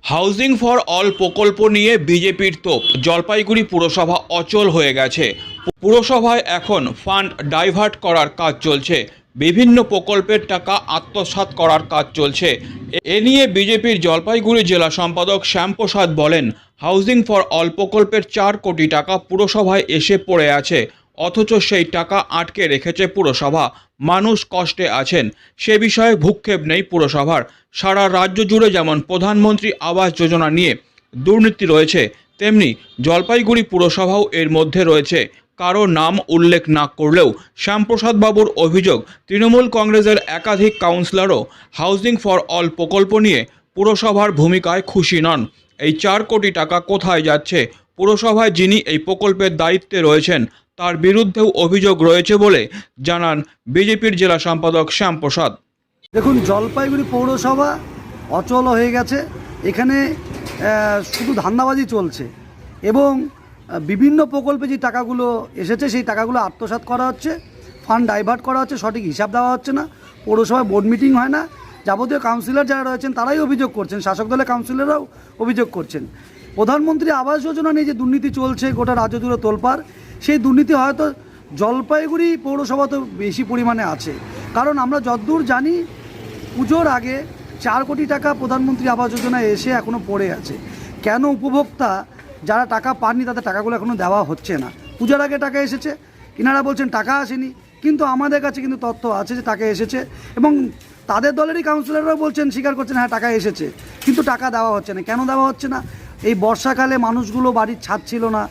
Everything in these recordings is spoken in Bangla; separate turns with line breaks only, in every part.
হাউজিং ফর অল প্রকল্প নিয়ে বিজেপির তোপ। জলপাইগুড়ি পুরসভা অচল হয়ে গেছে। পুরসভায় এখন ফান্ড ডাইভার্ট করার কাজ চলছে, বিভিন্ন প্রকল্পের টাকা আত্মসাৎ করার কাজ চলছে। এ নিয়ে বিজেপির জলপাইগুড়ি জেলা সম্পাদক শ্যামপ্রসাদ বলেন, হাউজিং ফর অল প্রকল্পের 4 কোটি টাকা পুরসভায় এসে পড়ে আছে, অথচ সেই টাকা আটকে রেখেছে পুরসভা। মানুষ কষ্টে আছেন, সে বিষয়ে ভ্রুক্ষেপ নেই পুরসভার। সারা রাজ্য জুড়ে যেমন প্রধানমন্ত্রী আবাস যোজনা নিয়ে দুর্নীতি রয়েছে, তেমনি জলপাইগুড়ি পুরসভাও এর মধ্যে রয়েছে। কারো নাম উল্লেখ না করলেও শ্যামপ্রসাদ বাবুর অভিযোগ, তৃণমূল কংগ্রেসের একাধিক কাউন্সিলরও হাউজিং ফর অল প্রকল্প নিয়ে পুরসভার ভূমিকায় খুশি নন। এই 4 কোটি টাকা কোথায় যাচ্ছে? পুরসভায় যিনি এই প্রকল্পের দায়িত্বে রয়েছেন তার বিরুদ্ধেও অভিযোগ রয়েছে বলে জানান বিজেপির জেলা সম্পাদক শ্যামপ্রসাদ।
দেখুন, জলপাইগুড়ি পৌরসভা অচল হয়ে গেছে। এখানে শুধু ধান্দাবাজি চলছে এবং বিভিন্ন প্রকল্পে যে টাকাগুলো এসেছে সেই টাকাগুলো আত্মসাৎ করা হচ্ছে, ফান্ড ডাইভার্ট করা হচ্ছে, সঠিক হিসাব দেওয়া হচ্ছে না, পৌরসভায় বোর্ড মিটিং হয় না। যাবতীয় কাউন্সিলর যারা রয়েছেন তারাই অভিযোগ করছেন, শাসক দলের কাউন্সিলররাও অভিযোগ করছেন। প্রধানমন্ত্রী আবাস যোজনা নিয়ে যে দুর্নীতি চলছে গোটা রাজ্য জুড়ে তোলপাড়, সেই দুর্নীতি হয়তো জলপাইগুড়ি পৌরসভা তো বেশি পরিমাণে আছে। কারণ আমরা যতদূর জানি পুজোর আগে 4 কোটি টাকা প্রধানমন্ত্রী আবাস যোজনায় এসে এখনও পড়ে আছে। কেন উপভোক্তা যারা টাকা পাননি তাদের টাকাগুলো এখনও দেওয়া হচ্ছে না? পুজোর আগে টাকা এসেছে, ইনারা বলছেন টাকা আসেনি, কিন্তু আমাদের কাছে কিন্তু তথ্য আছে যে টাকা এসেছে এবং তাদের দলেরই কাউন্সিলররাও বলছেন, স্বীকার করছেন, হ্যাঁ টাকা এসেছে, কিন্তু টাকা দেওয়া হচ্ছে না। কেন দেওয়া হচ্ছে না? এই বর্ষাকালে মানুষগুলো বাড়ির ছাদ ছিল না,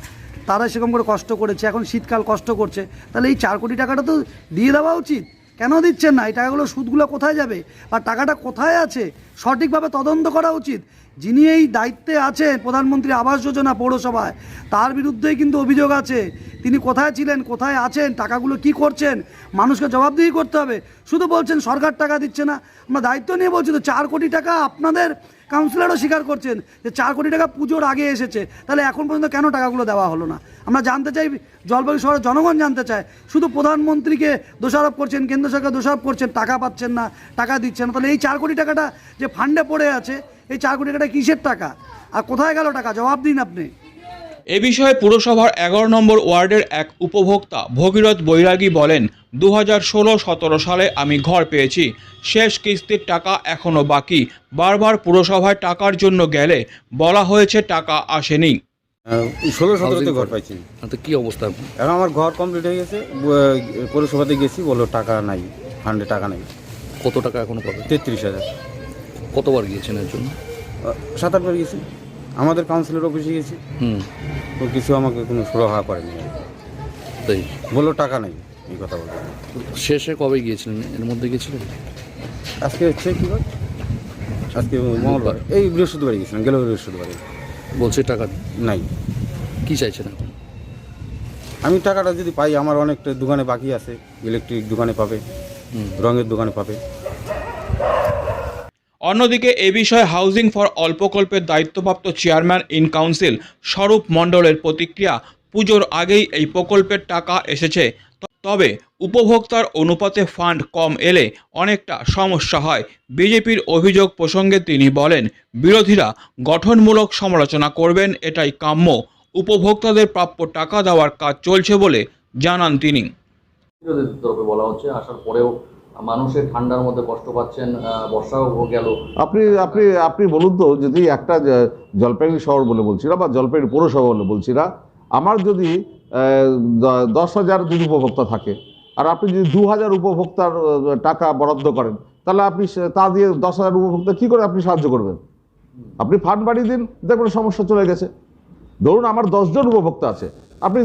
তারা সেরকম করে কষ্ট করেছে, এখন শীতকাল কষ্ট করছে, তাহলে এই 4 কোটি টাকাটা তো দিয়ে দেওয়া উচিত। কেন দিচ্ছেন না? এই টাকাগুলো সুদগুলো কোথায় যাবে আর টাকাটা কোথায় আছে সঠিকভাবে তদন্ত করা উচিত। যিনি এই দায়িত্বে আছেন প্রধানমন্ত্রী আবাস যোজনা পৌরসভায়, তার বিরুদ্ধেই কিন্তু অভিযোগ আছে। তিনি কোথায় ছিলেন, কোথায় আছেন, টাকাগুলো কি করছেন, মানুষকে জবাবদিহি করতে হবে। শুধু বলছেন সরকার টাকা দিচ্ছে না। আমরা দায়িত্ব নিয়ে বলছি তো 4 কোটি টাকা আপনাদের কাউন্সিলরও স্বীকার করছেন যে 4 কোটি টাকা পুজোর আগে এসেছে, তাহলে এখন পর্যন্ত কেন টাকাগুলো দেওয়া হলো না? আমরা জানতে চাই, জলপাইগুড়ি শহরের জনগণ জানতে চায়। শুধু প্রধানমন্ত্রীকে দোষারোপ করছেন, কেন্দ্র সরকার দোষারোপ করছেন, টাকা পাচ্ছেন না, টাকা দিচ্ছেন না। তাহলে এই 4 কোটি টাকাটা যে ফান্ডে পড়ে আছে, এই 4 কোটি টাকাটা কিসের টাকা আর কোথায় গেল টাকা? জবাব দিন আপনি।
এ বিষয়ে পুরসভার 11 নম্বর ওয়ার্ডের এক উপভোক্তা ভগীরথ বৈরাগী বলেন, 2016-17 সালে আমি ঘর পেয়েছি, শেষ কিস্তির টাকা এখনও বাকি। বারবার পুরসভায় টাকার জন্য গেলে বলা হয়েছে টাকা আসেনি।
16-17 ঘর পাইছি।
তো কি অবস্থা?
এখন আমার ঘর কমপ্লিট হয়ে গেছে, পৌরসভাতে গেছি, বললো টাকা নাই, ফান্ডে টাকা নাই।
কত টাকা এখনো পাবে?
33,000।
কতবার গিয়েছেন এর জন্য?
7-8 বার গেছি, আমাদের কাউন্সিলর অফিসে গেছি, তো কিছু আমাকে কোনো সুরাহা করেনি।
তাই
বললো টাকা নেই, এই কথা বললো।
শেষে কবে গিয়েছিলেন? এর মধ্যে গিয়েছিলেন?
আজকে হচ্ছে কী বার? আজকে মঙ্গলবার, এই বৃহস্পতিবারে গেছিলাম, গেল বৃহস্পতিবারে।
বলছে টাকা
নাই।
কি চাইছেন এখন?
আমি টাকাটা যদি পাই, আমার অনেকটা দোকানে বাকি আছে, ইলেকট্রিক দোকানে পাবে, রঙের দোকানে পাবে।
অন্যদিকে এ বিষয়ে হাউজিং ফর অল প্রকল্পের দায়িত্বপ্রাপ্ত চেয়ারম্যান ইন কাউন্সিল স্বরূপ মণ্ডলের প্রতিক্রিয়া, পুজোর আগেই এই প্রকল্পের টাকা এসেছে, তবে উপভোক্তার অনুপাতে ফান্ড কম এলে অনেকটা সমস্যা হয়। বিজেপির অভিযোগ প্রসঙ্গে তিনি বলেন, বিরোধীরা গঠনমূলক সমালোচনা করবেন, এটাই কাম্য। উপভোক্তাদের প্রাপ্য টাকা দেওয়ার কাজ চলছে বলে জানান তিনি।
বিরোধীদের তরফে বলা হচ্ছে আসার পরেও মানুষের ঠান্ডার মধ্যে কষ্ট পাচ্ছেন, বর্ষাও গেল।
আপনি বলুন তো, যদি একটা জলপাইগুড়ি শহর বলে বলছি না, বা জলপাইগুড়ি পৌরসভা বলে বলছি না, আমার যদি 10,000 যদি উপভোক্তা থাকে আর আপনি যদি 2,000 উপভোক্তার টাকা বরাদ্দ করেন, তাহলে আপনি তা দিয়ে 10,000 উপভোক্তা কী করে আপনি সাহায্য করবেন? আপনি ফান্ড বাড়িয়ে দিন, দেখবেন সমস্যা চলে গেছে। ধরুন আমার 10 জন উপভোক্তা আছে, আপনি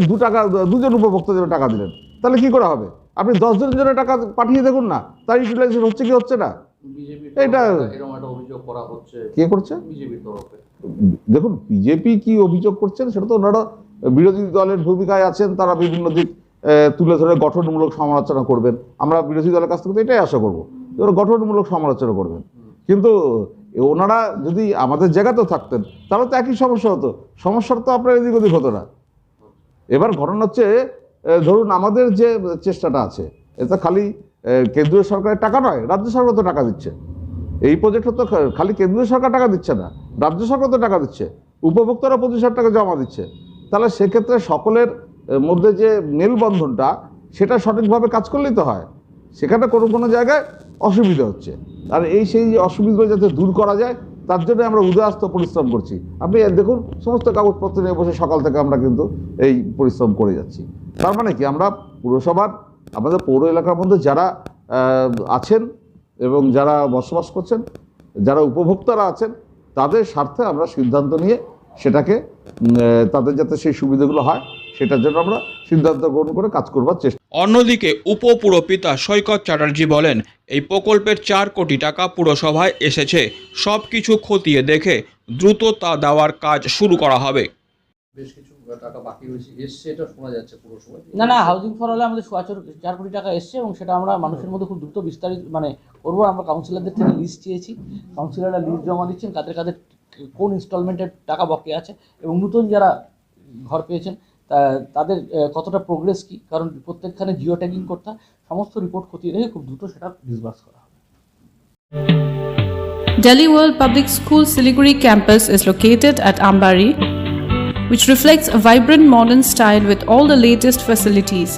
2জন উপভোক্তা জন্য টাকা দিলেন, তাহলে কি করে হবে? আপনি 10 জনের জন্য টাকা পাঠিয়ে দেখুন না, তার ইউটিলাইজেশন হচ্ছে কি হচ্ছে না। এটা
এরকম একটা অভিযোগ করা হচ্ছে।
কে করছে?
বিজেপির তরফে।
দেখুন, বিজেপি কি অভিযোগ করছেন সেটা তো ওনারা বিরোধী দলের ভূমিকায় আছেন, তারা বিভিন্ন দিক তুলে ধরে গঠনমূলক সমালোচনা করবেন। আমরা বিরোধী দলের কাছ থেকে এটাই আশা করবো, ওরা গঠনমূলক সমালোচনা করবেন। কিন্তু ওনারা যদি আমাদের জায়গাতেও থাকতেন তাহলে তো একই সমস্যা হতো, সমস্যার তো আপনার এদিক ওদিক হতো না। এবার ঘটনা হচ্ছে, ধরুন আমাদের যে চেষ্টাটা আছে, এটা খালি কেন্দ্রীয় সরকারের টাকা নয়, রাজ্য সরকার তো টাকা দিচ্ছে। এই প্রজেক্টে তো খালি কেন্দ্রীয় সরকার টাকা দিচ্ছে না, রাজ্য সরকার তো টাকা দিচ্ছে, উপভোক্তারা 25,000 টাকা জমা দিচ্ছে। তাহলে সেক্ষেত্রে সকলের মধ্যে যে মেলবন্ধনটা সেটা সঠিকভাবে কাজ করলেই তো হয়। সেখানে কোনো জায়গায় অসুবিধা হচ্ছে, আর সেই অসুবিধাগুলো যাতে দূর করা যায় তার জন্য আমরা উদয়াস্ত পরিশ্রম করছি। আপনি দেখুন সমস্ত কাগজপত্র নিয়ে বসে সকাল থেকে আমরা কিন্তু এই পরিশ্রম করে যাচ্ছি। তার মানে কি, আমরা পুরসভার আমাদের পৌর এলাকার মধ্যে যারা আছেন এবং যারা বসবাস করছেন, যারা উপভোক্তারা আছেন, তাদের স্বার্থে আমরা সিদ্ধান্ত নিয়ে সেটাকে তাদের যাতে সেই সুবিধাগুলো হয় সেটার জন্য আমরা সিদ্ধান্ত গ্রহণ করে কাজ করবার চেষ্টা।
অন্যদিকে উপপুরপিতা সৈকত চ্যাটার্জি বলেন, এই প্রকল্পের 4 কোটি টাকা পুরসভায় এসেছে, সব কিছু খতিয়ে দেখে দ্রুত তা দেওয়ার কাজ শুরু করা হবে।
বেশ কিছু টাকা বাকি রয়েছে, এসছে এটা শোনা যাচ্ছে পুরসভায়।
না হাউজিং ফর অলে আমাদের 4 কোটি টাকা এসছে এবং সেটা আমরা মানুষের মধ্যে খুব দ্রুত বিস্তারিত করবো। আমরা কাউন্সিলরদের থেকে লিস্ট চেয়েছি, কাউন্সিলররা লিস্ট জমা দিচ্ছেন কাদের কোন ইনস্টলমেন্টের টাকা বাকি আছে এবং নতুন যারা ঘর পেয়েছেন তাদের কতটা প্রোগ্রেস কি, কারণ প্রত্যেকখানে জিও ট্যাগিং করতে হয়। সমস্ত রিপোর্ট খতিয়ে রেখে খুব দ্রুত সেটা ডিসবার্স করা হবে।
Delhi World Public School Siliguri campus is located at Ambari, which reflects a vibrant modern style with all the latest facilities.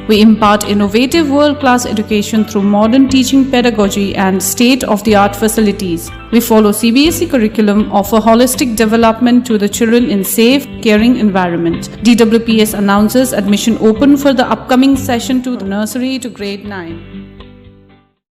We impart innovative world-class education through modern teaching pedagogy and state-of-the-art facilities. We follow CBSE curriculum, offer holistic development to the children in safe, caring environment. DWPS announces admission open for the upcoming session to the nursery to grade 9.